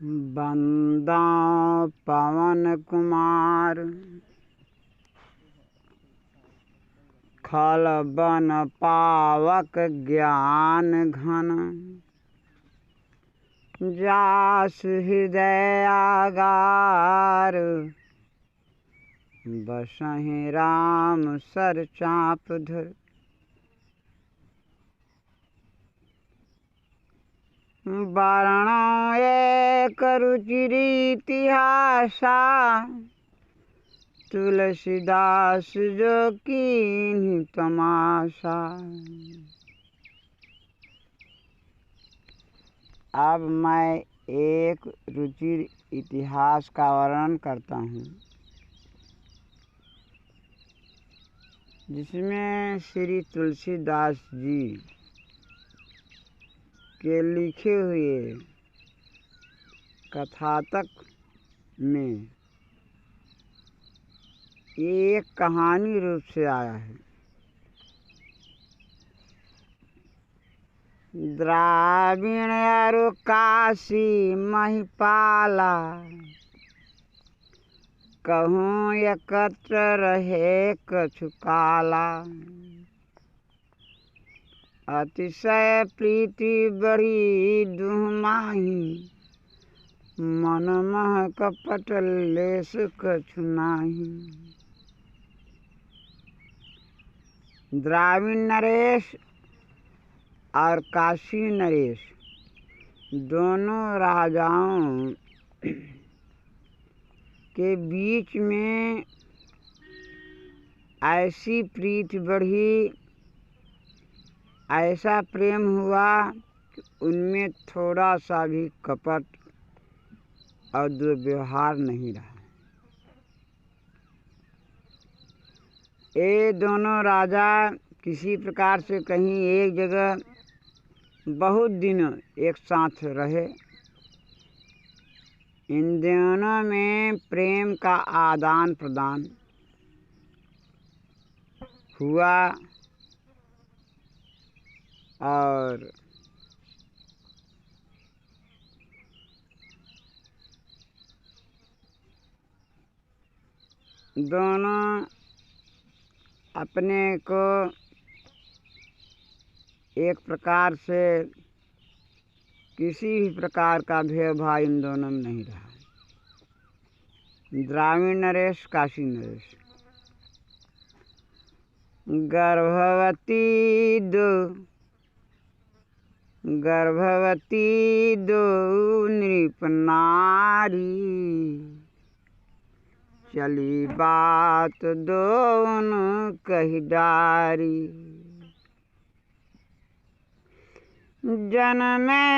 बंदा पवन कुमार खल बन पावक ज्ञान घन जास हृदय आगार बसहि राम सर चाप धर वर्णो एक रुचिरी इतिहासा तुलसीदास जो कीन्ही तमाशा। अब मैं एक रुचिर इतिहास का वर्णन करता हूँ, जिसमें श्री तुलसीदास जी के लिखे हुए कथातक में एक कहानी रूप से आया है। द्राविण अरु काशी महिपाला कहूँ एकत्र रहे कछु काला। अतिशय प्रीति बढ़ी दुह माही मन मह कपट लेस कछु नाही। द्राविण नरेश और काशी नरेश दोनों राजाओं के बीच में ऐसी प्रीति बढ़ी, ऐसा प्रेम हुआ कि उनमें थोड़ा सा भी कपट और दुर्व्यवहार नहीं रहा। ये दोनों राजा किसी प्रकार से कहीं एक जगह बहुत दिन एक साथ रहे। इन दोनों में प्रेम का आदान प्रदान हुआ और दोनों अपने को एक प्रकार से किसी भी प्रकार का भेदभाव इन दोनों में नहीं रहा। द्राविण नरेश काशी नरेश गर्भवती दो नृप नारी चली बात दोन कही डारी। जन्मे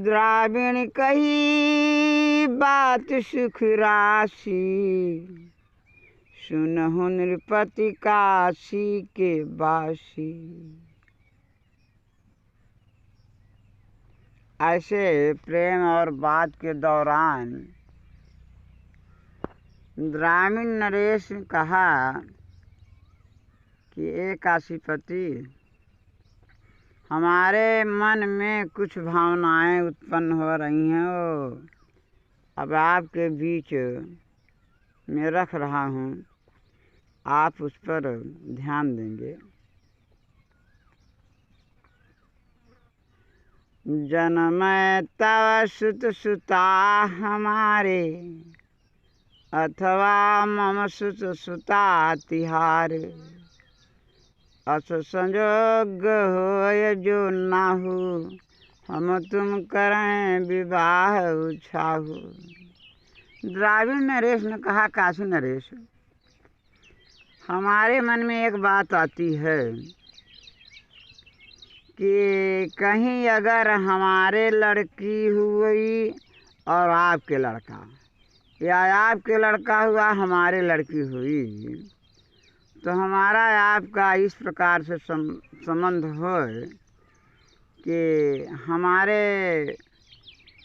द्राविण कही बात सुख राशि सुनहु नृपति काशी के बासी। ऐसे प्रेम और बात के दौरान द्राविण नरेश ने कहा कि ए काशीपति, हमारे मन में कुछ भावनाएं उत्पन्न हो रही हैं, वो अब आपके बीच में रख रहा हूँ, आप उस पर ध्यान देंगे। जन्म तव सुत सुता हमारे अथवा मम सुत सुता तिहारे। अस संजोग होय जो नाहु हम तुम करें विवाह उछाहु। द्राविण नरेश ने कहा, काशी नरेश, हमारे मन में एक बात आती है कि कहीं अगर हमारे लड़की हुई और आपके लड़का, या आपके लड़का हुआ हमारे लड़की हुई, तो हमारा आपका इस प्रकार से संबंध हो कि हमारे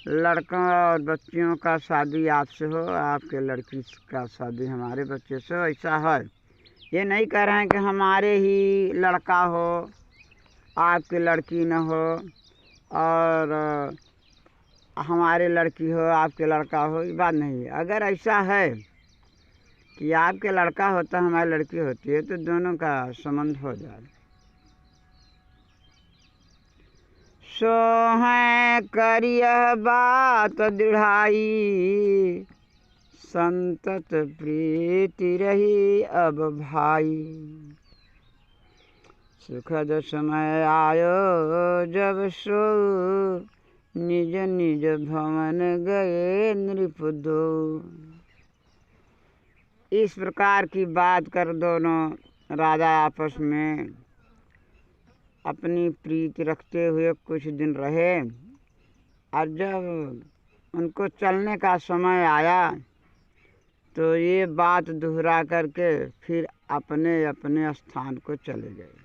लड़कों और बच्चियों का शादी आपसे हो, आपके लड़की का शादी हमारे बच्चे से हो, ऐसा है। ये नहीं कह रहे हैं कि हमारे ही लड़का हो आपकी लड़की न हो, और हमारे लड़की हो आपके लड़का हो, ये बात नहीं है। अगर ऐसा है कि आपके लड़का होता हमारी लड़की होती है तो दोनों का संबंध हो जाए। सो है करियह बात दृढ़ाई, संतत प्रीति रही अब भाई। सुखद समय आयो जब सो, निज निज भवन गए नृप दो। इस प्रकार की बात कर दोनों राजा आपस में अपनी प्रीति रखते हुए कुछ दिन रहे, और जब उनको चलने का समय आया तो ये बात दोहरा करके फिर अपने अपने स्थान को चले गए।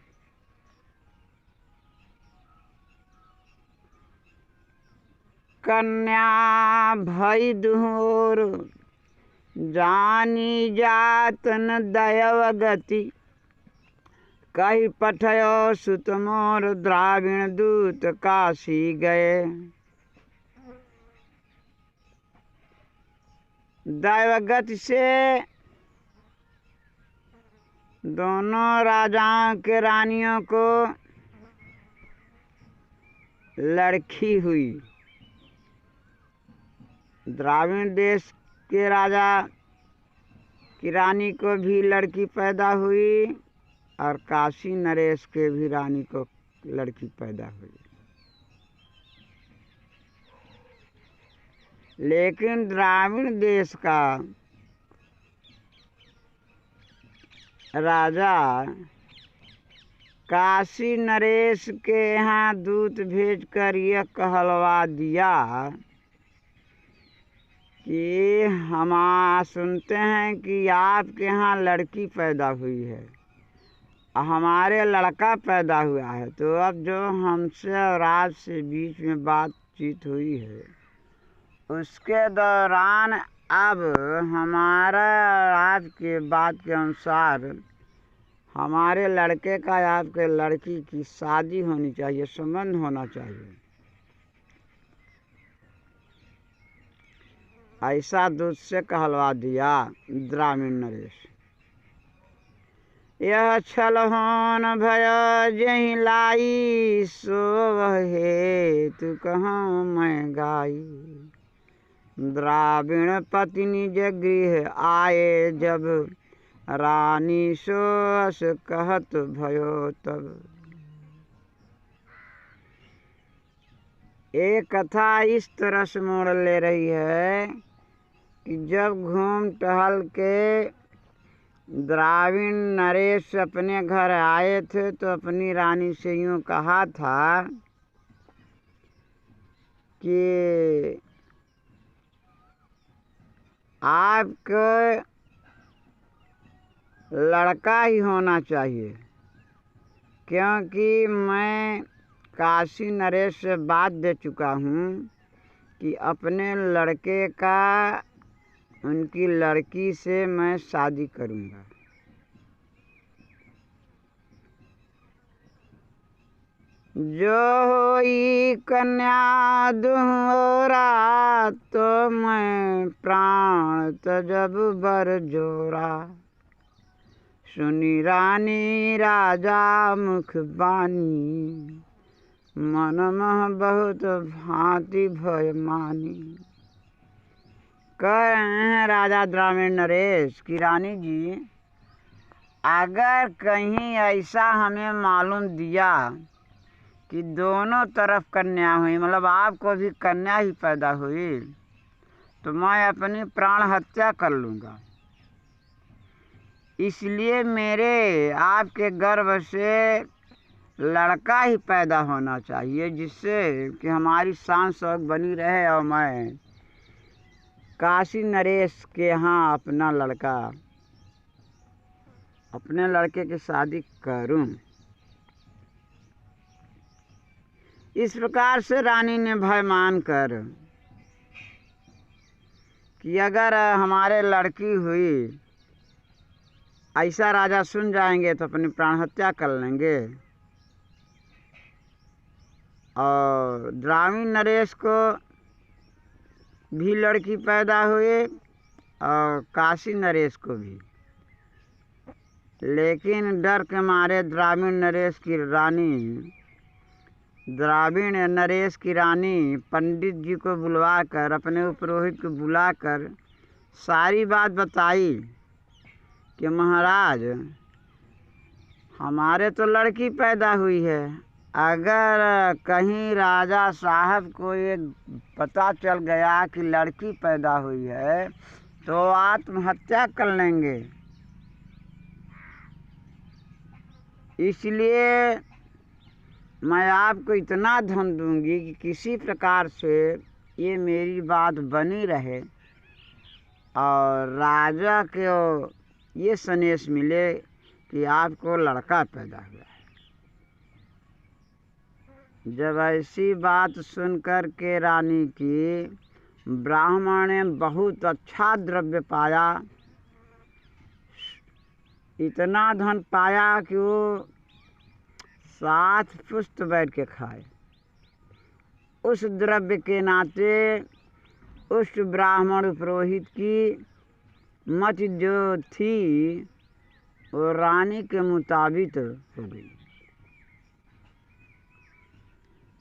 कन्या भई दुहोर, जानी जात न दैव गति। कही पठयो सुत मोर, द्राविण दूत काशी गए। दैवगति से दोनों राजाओं के रानियों को लड़की हुई। द्राविण देश के राजा की रानी को भी लड़की पैदा हुई और काशी नरेश के भी रानी को लड़की पैदा हुई। लेकिन द्राविण देश का राजा काशी नरेश के यहाँ दूत भेजकर यह कहलवा दिया कि हम सुनते हैं कि आपके यहाँ लड़की पैदा हुई है, हमारे लड़का पैदा हुआ है। तो अब जो हमसे और आपसे बीच में बातचीत हुई है उसके दौरान अब हमारा आपके बात के अनुसार हमारे लड़के का आपके लड़की की शादी होनी चाहिए, संबंध होना चाहिए। ऐसा दूत से कहलवा दिया द्राविण नरेश। यह छल होन भय जहि लाई, सो हेतु कहूँ मैं गाई। द्राविण पति निज गृह आए जब, रानी सो अस कहत भयो तब। एक कथा इस तरह से मोड़ ले रही है कि जब घूम टहल के द्राविण नरेश अपने घर आए थे तो अपनी रानी से यूँ कहा था कि आपको लड़का ही होना चाहिए, क्योंकि मैं काशी नरेश से बात दे चुका हूँ कि अपने लड़के का उनकी लड़की से मैं शादी करूँगा। जो होई कन्या दुहोरा, तो मैं प्राण तजब बर जोरा। सुनी रानी राजा मुख बानी, मन मह बहुत भांति भय मानी। कह रहे हैं राजा द्राविण नरेश की रानी जी, अगर कहीं ऐसा हमें मालूम दिया कि दोनों तरफ कन्या हुई, मतलब आपको भी कन्या ही पैदा हुई, तो मैं अपनी प्राण हत्या कर लूँगा। इसलिए मेरे आपके गर्भ से लड़का ही पैदा होना चाहिए, जिससे कि हमारी शान शौक बनी रहे और मैं काशी नरेश के यहाँ अपने लड़के की शादी करूं। इस प्रकार से रानी ने भय मान कर कि अगर हमारे लड़की हुई, ऐसा राजा सुन जाएंगे तो अपनी प्राण हत्या कर लेंगे। और द्राविण नरेश को भी लड़की पैदा हुए और काशी नरेश को भी, लेकिन डर के मारे द्राविण नरेश की रानी पंडित जी को बुलवाकर, अपने पुरोहित को बुलाकर सारी बात बताई कि महाराज हमारे तो लड़की पैदा हुई है, अगर कहीं राजा साहब को ये पता चल गया कि लड़की पैदा हुई है तो आत्महत्या कर लेंगे, इसलिए मैं आपको इतना धन दूंगी कि किसी प्रकार से ये मेरी बात बनी रहे और राजा को ये संदेश मिले कि आपको लड़का पैदा हुआ है। जब ऐसी बात सुनकर के रानी की, ब्राह्मण ने बहुत अच्छा द्रव्य पाया, इतना धन पाया कि वो 7 पुष्ट बैठ के खाए। उस द्रव्य के नाते उस ब्राह्मण पुरोहित की मत जो थी वो रानी के मुताबिक हो गई।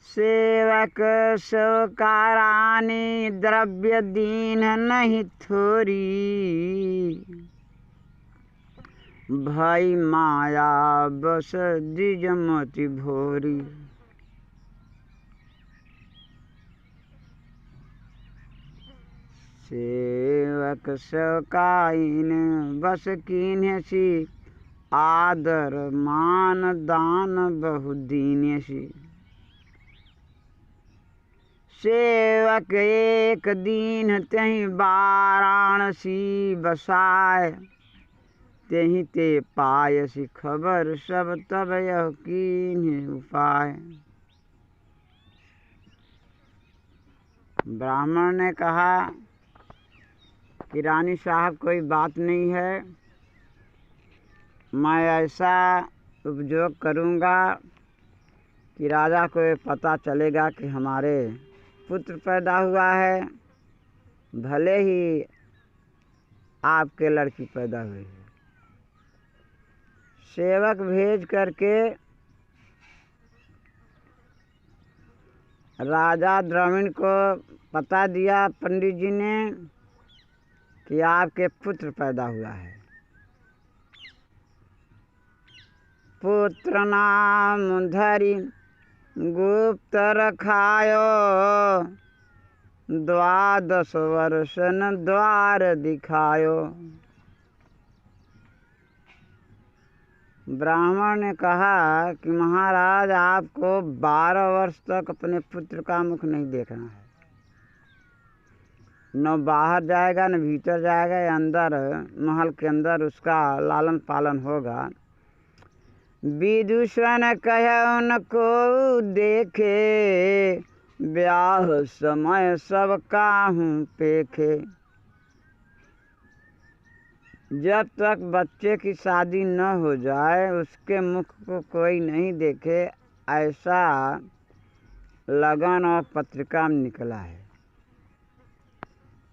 सेवक सौकारानी द्रव्य दीन नहीं थोरी, भाई माया बस द्विजमति भोरी। सेवक सौकाइन बस कीन्ह सी, आदर मान दान बहु दीन्ह सी। सेवक एक दीन तहि वाराणसी बसाए, तेहि ते पायसी खबर सब तब यह कीन्ह उपाय। ब्राह्मण ने कहा कि रानी साहब कोई बात नहीं है, मैं ऐसा उपयोग करूँगा कि राजा को पता चलेगा कि हमारे पुत्र पैदा हुआ है, भले ही आपके लड़की पैदा हुई है। सेवक भेज करके राजा द्रविण को पता दिया पंडित जी ने कि आपके पुत्र पैदा हुआ है। पुत्र नाम धरि गुप्त रखायो, 12 वर्ष न द्वार दिखायो। ब्राह्मण ने कहा कि महाराज आपको 12 वर्ष तक अपने पुत्र का मुख नहीं देखना है, न बाहर जाएगा न भीतर जाएगा, या अंदर महल के अंदर उसका लालन पालन होगा। विदूषण कह उनको देखे, ब्याह समय सब काहूँ पेखे। जब तक बच्चे की शादी न हो जाए उसके मुख को कोई नहीं देखे, ऐसा लगन और पत्रिका में निकला है।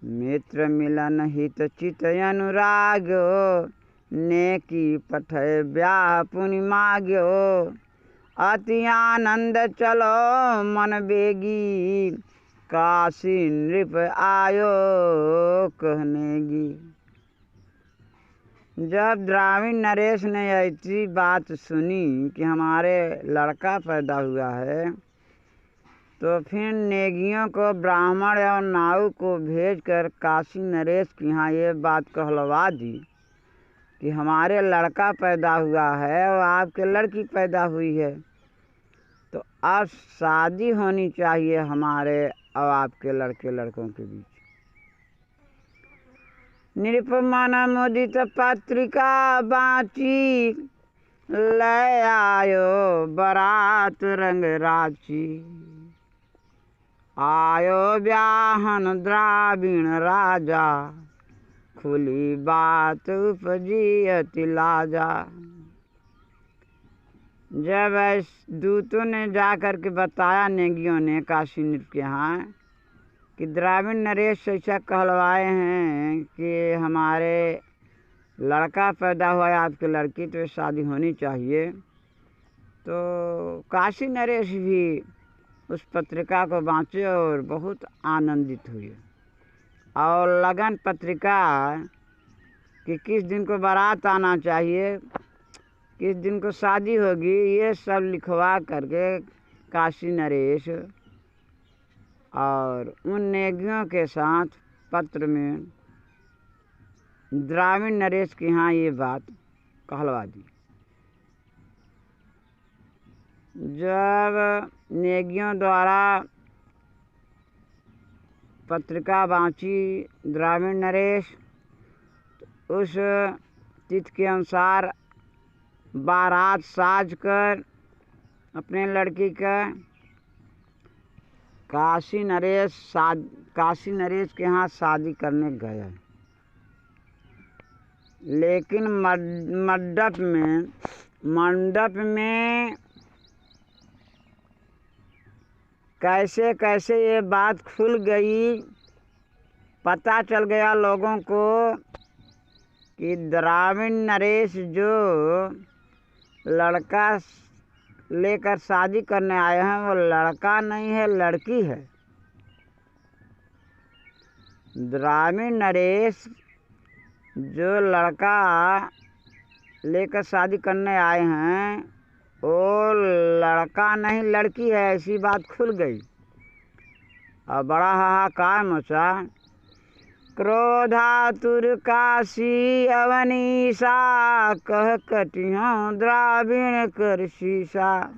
मित्र मिलन हित चित अनुराग्यो, नेकी पठय ब्याह पुनि माग्यो। अति आनंद चलो मन बेगी, काशी नृप आयो कहनेगी। जब द्राविण नरेश ने ऐसी बात सुनी कि हमारे लड़का पैदा हुआ है, तो फिर नेगियों को ब्राह्मण और नाऊ को भेजकर काशी नरेश के यहाँ ये बात कहलवा दी कि हमारे लड़का पैदा हुआ है और आपके लड़की पैदा हुई है, तो अब शादी होनी चाहिए हमारे और आपके लड़कों के बीच। निरुपमन मुदित पत्रिका बाँची, ले आयो बरात रंग राची। आयो ब्याहन द्राविण राजा, खुली बात उपजी अति लाजा। जब दूतों ने जा कर के बताया नेगियों ने काशी नृप के यहाँ कि द्राविण नरेश ऐसा कहलवाए हैं कि हमारे लड़का पैदा हुआ है आपकी लड़की तो शादी होनी चाहिए, तो काशी नरेश भी उस पत्रिका को बाँचे और बहुत आनंदित हुए और लगन पत्रिका कि किस दिन को बारात आना चाहिए, किस दिन को शादी होगी, ये सब लिखवा करके काशी नरेश और उन नेगियों के साथ पत्र में द्राविण नरेश के यहाँ ये बात कहलवा दी। जब नेगियों द्वारा पत्रिका बाँची द्राविण नरेश उस तिथि के अनुसार बारात साज कर अपने लड़की का काशी नरेश के यहाँ शादी करने गए। लेकिन मंडप में कैसे कैसे ये बात खुल गई, पता चल गया लोगों को कि द्राविण नरेश जो लड़का लेकर शादी करने आए हैं वो लड़का नहीं है, लड़की है। द्राविण नरेश जो लड़का लेकर शादी करने आए हैं वो लड़का नहीं लड़की है, ऐसी बात खुल गई और बड़ा हाहाकार मचा। क्रोधातुर काशी अवनीशा कह कटियों द्राविण कर शीशा।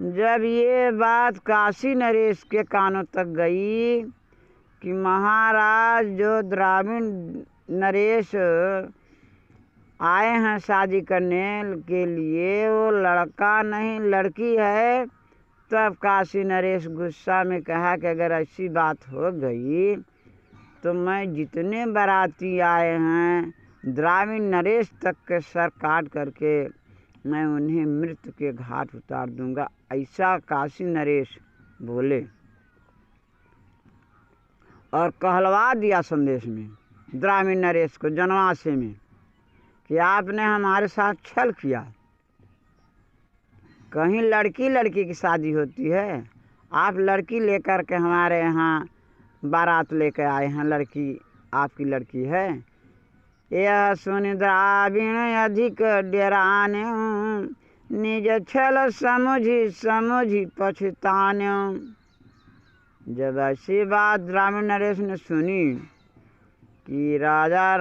जब ये बात काशी नरेश के कानों तक गई कि महाराज जो द्राविण नरेश आए हैं शादी करने के लिए वो लड़का नहीं लड़की है, तब काशी नरेश गुस्सा में कहा कि अगर ऐसी बात हो गई तो मैं जितने बाराती आए हैं द्राविण नरेश तक के सर काट करके मैं उन्हें मृत्यु के घाट उतार दूंगा। ऐसा काशी नरेश बोले और कहलवा दिया संदेश में द्राविण नरेश को जनवासे में कि आपने हमारे साथ छल किया। कहीं लड़की की शादी होती है, आप लड़की लेकर के हमारे यहाँ बारात लेकर आए हैं, लड़की आपकी लड़की है। यह सुन द्राविण अधिक डेराने निज छल समझी पछताने। जब ऐसी बात द्राविण नरेश ने सुनी कि राजा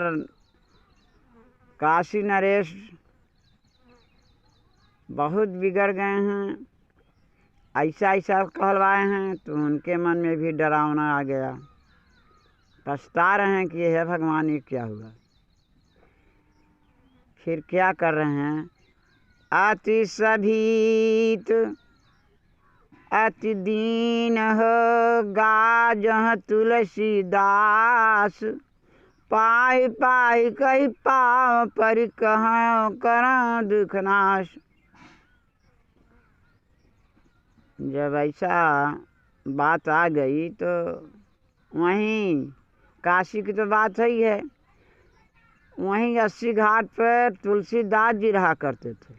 काशी नरेश बहुत बिगड़ गए हैं, ऐसा कहलवाए हैं, तो उनके मन में भी डरावना आ गया। पछता रहे हैं कि हे भगवान ये क्या हुआ। फिर क्या कर रहे हैं, अति सभीत अति दीन हो गाजह तुलसीदास। पाई कही पाव पर कहाँ कर दुख नाश। जब ऐसा बात आ गई तो वहीं काशी की तो बात ही है, वहीं 80 घाट पर तुलसीदास जी रहा करते थे।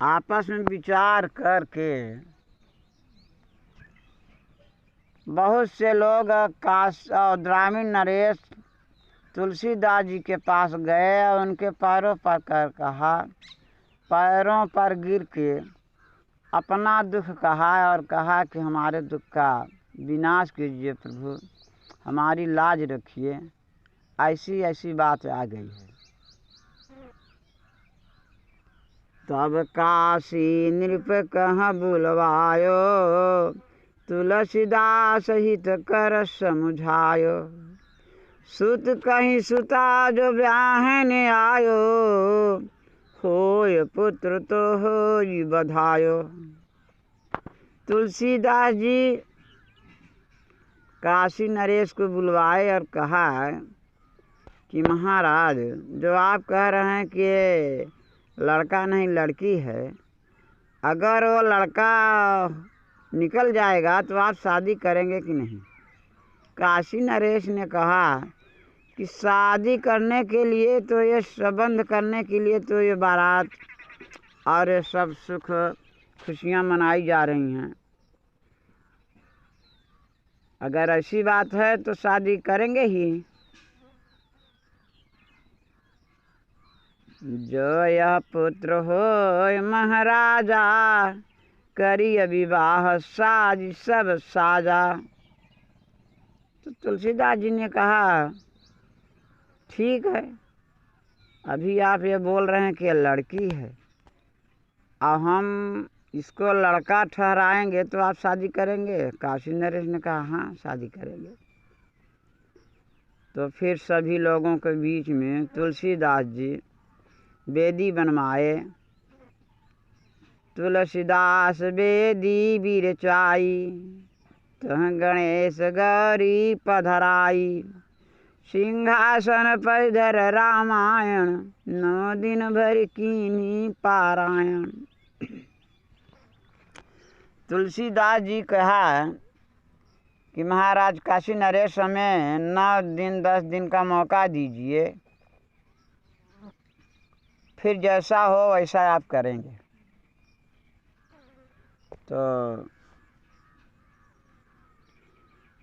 आपस में विचार करके बहुत से लोग द्राविण नरेश तुलसीदास जी के पास गए और उनके पैरों पर कर कहा, पैरों पर गिर के अपना दुख कहा और कहा कि हमारे दुख का विनाश कीजिए प्रभु, हमारी लाज रखिए। ऐसी बात आ गई है। तब काशी नृप कह बुलवायो तुलसीदास हित कर समुझायो। सुत कहीं सुता जो ब्याहने आयो होय पुत्र तो होई बधायो। तुलसीदास जी काशी नरेश को बुलवाए और कहा कि महाराज जो आप कह रहे हैं कि लड़का नहीं लड़की है। अगर वो लड़का निकल जाएगा तो आप शादी करेंगे कि नहीं? काशी नरेश ने कहा कि शादी करने के लिए तो ये संबंध करने के लिए तो ये बारात और ये सब सुख खुशियाँ मनाई जा रही हैं। अगर ऐसी बात है तो शादी करेंगे ही। जो यह पुत्र हो महाराजा, करिय विवाह साज सब साजा। तो तुलसीदास जी ने कहा ठीक है, अभी आप ये बोल रहे हैं कि ये लड़की है और हम इसको लड़का ठहराएंगे तो आप शादी करेंगे? काशी नरेश ने कहा हाँ शादी करेंगे। तो फिर सभी लोगों के बीच में तुलसीदास जी वेदी बनवाए। तुलसीदास वेदी बिरचाई, तह गणेश गौरी पधराई। सिंहासन पर धर रामायण, 9 दिन भर कीनी पारायण। तुलसीदास जी कहा कि महाराज काशी नरेश हमें 9 दिन 10 दिन का मौका दीजिए, फिर जैसा हो वैसा आप करेंगे। तो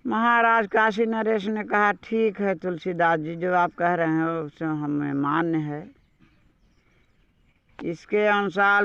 महाराज काशी नरेश ने कहा ठीक है तुलसीदास जी, जो आप कह रहे हैं उससे हमें मान्य है। इसके अनुसार